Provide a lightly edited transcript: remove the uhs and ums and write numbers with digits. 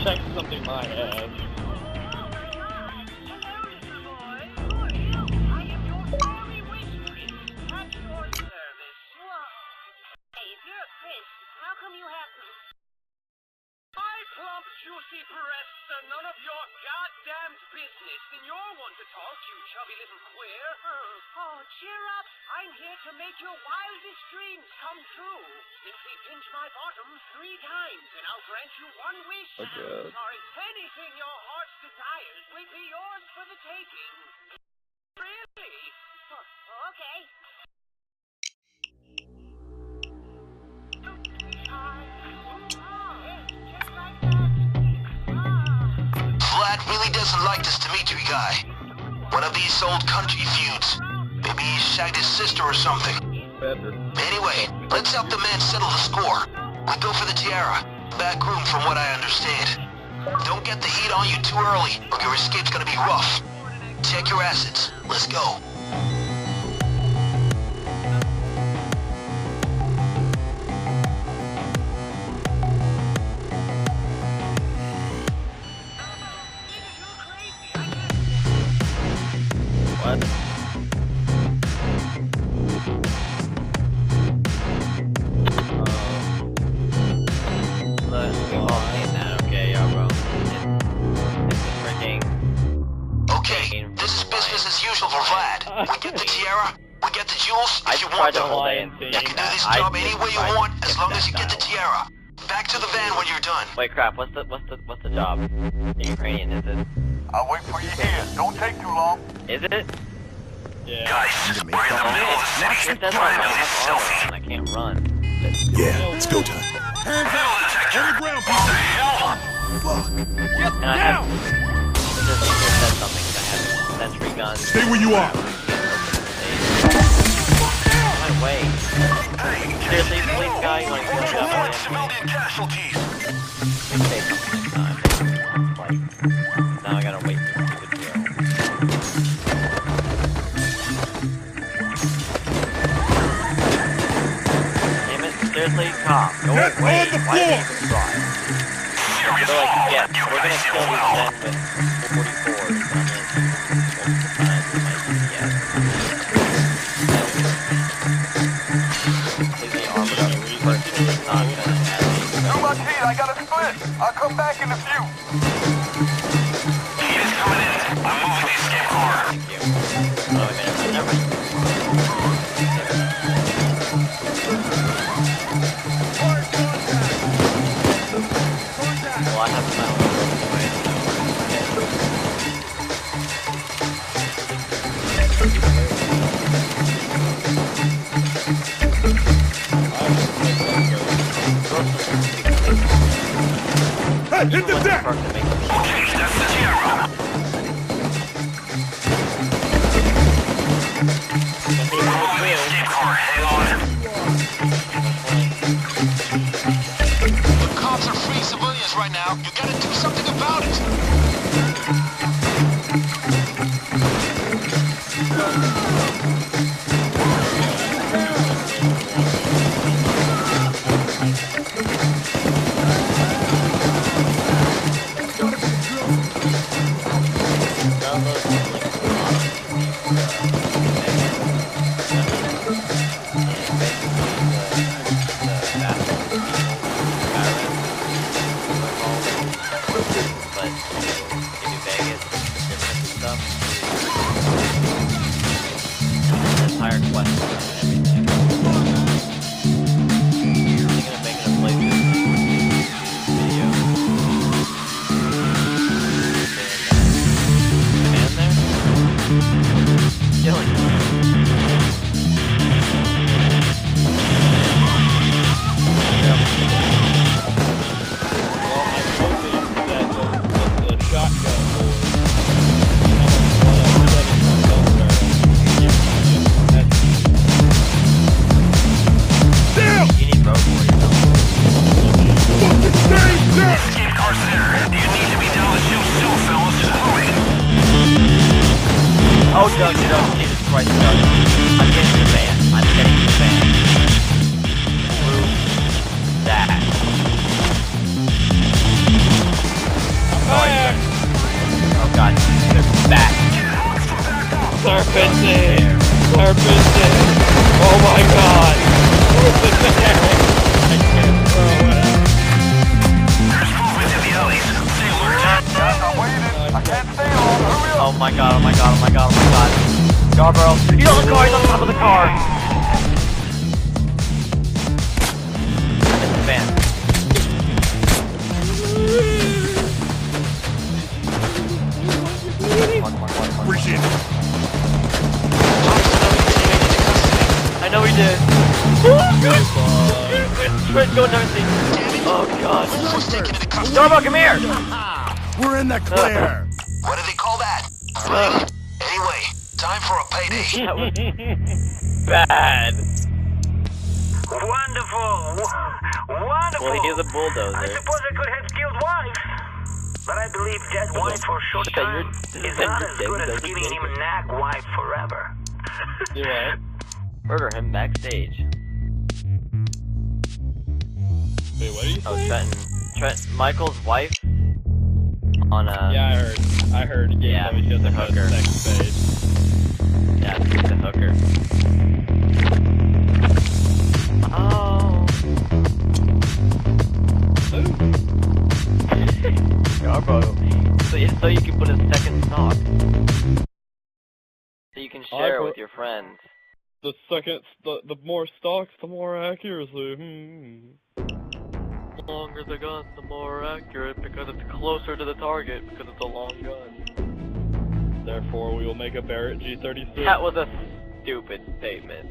check something I have. Juicy breasts are none of your goddamn business. Then you're one to talk, you chubby little queer. Oh, cheer up. I'm here to make your wildest dreams come true. Simply pinch my bottom 3 times, and I'll grant you 1 wish. Okay. Sorry, anything your heart's desires will be yours for the taking. Really? Okay. Vlad really doesn't like this Dimitri guy. One of these old country feuds. Maybe he shagged his sister or something. Anyway, let's help the man settle the score. We go for the tiara. Back room from what I understand. Don't get the heat on you too early, or your escape's gonna be rough. Check your assets. Let's go. What? We've all seen that, okay, yeah, bro. It's a freaking... Okay, this is business as usual for Vlad. We get the tiara, we get the jewels if you want them. You can do this job any way you want as long as you get the tiara. Back to the van when you're done. Wait, crap, what's the job? In Ukrainian, is it? I'll wait for you here. Don't take too long. Is it? Yeah. Guys, we're in the middle of the city. That's why I don't have armor on. I can't run. Yeah, it's go time. Hands up! On the ground, what the hell? Fuck. Get And I have... Just said something, because I have sentry guns. Stay where you are. My way. Seriously, police guy, you want to kill me? Report civilian casualties. Let me say something this time. Like, now I gotta wait for you to deal. Damn it, seriously, cop, go away. Why did you even try? So like, yeah, we're gonna kill these men with 44s on this multiple times, yes. Completely armored up person is not gonna have any... Do my heat, I got a split. I'll come back in a few. Heat is coming in. I'm moving the escape car. Thank you. Oh, I mean, I never... Well, I have my own way, Hey, hit the deck! Okay, that's the tiara. Moving the escape car. Hang on. The cops are freeing civilians right now. You gotta do something about it. Serpente! Serpente! Oh my god! Serpente! I can't throw it. There's movement in the alleys. Stay alert. I'm waiting. I can't stay long. Hurry up. Oh my god, oh my god, oh my god, oh my god. Scarborough. He's on the car, he's on top of the car! It's the van. Appreciate it. I know he did. Trent, go Darcy. Oh god. Wolf was taken into custody. Scarborough, come here! We're in the clear. What do they call that? Anyway, time for a payday. That was bad. Wonderful. Wonderful. Well, he's a I bulldozer. suppose I could have killed wives. But I believe dead wife for a short Is that time your- is not as good as giving him a nag wife forever. Do what? Murder him backstage. Wait, what are you Oh, saying? Trent, Michael's wife on a... Yeah, I heard. Yeah, He has the a hooker. sex page. Yeah, the hooker. Oh. Scarborough. So you can put a second stock. So you can share with your friends. The second, the more stocks, the more accuracy. The longer the gun, the more accurate, because it's closer to the target, because it's a long gun. Therefore, we will make a Barrett G36. That was a stupid statement.